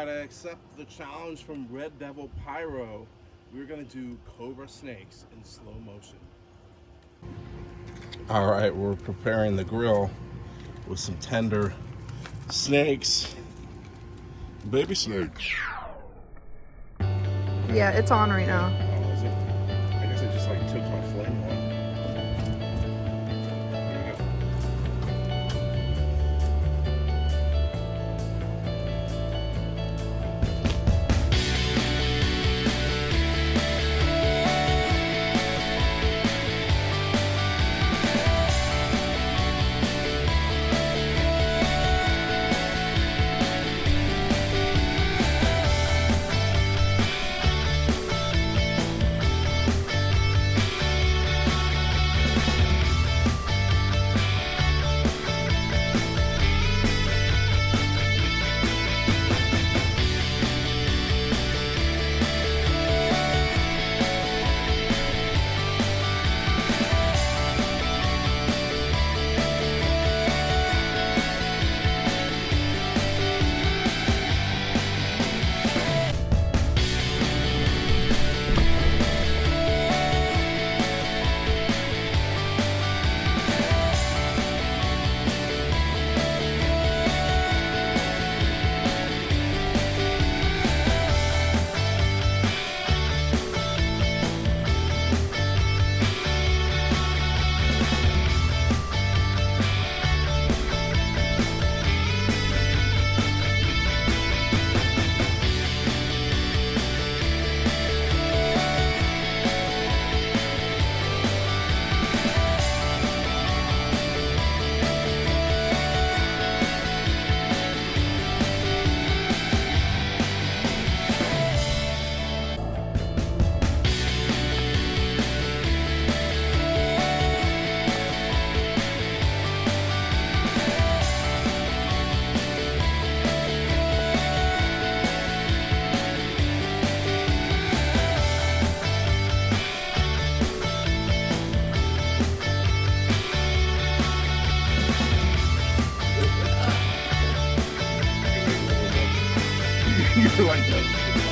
gotta accept the challenge from Red Devil Pyro. We're gonna do cobra snakes in slow motion. All right, we're preparing the grill with some tender snakes, baby snakes. Yeah, it's on right now. Oh, is it? I guess I just like took my flame on. There we go. You're like that.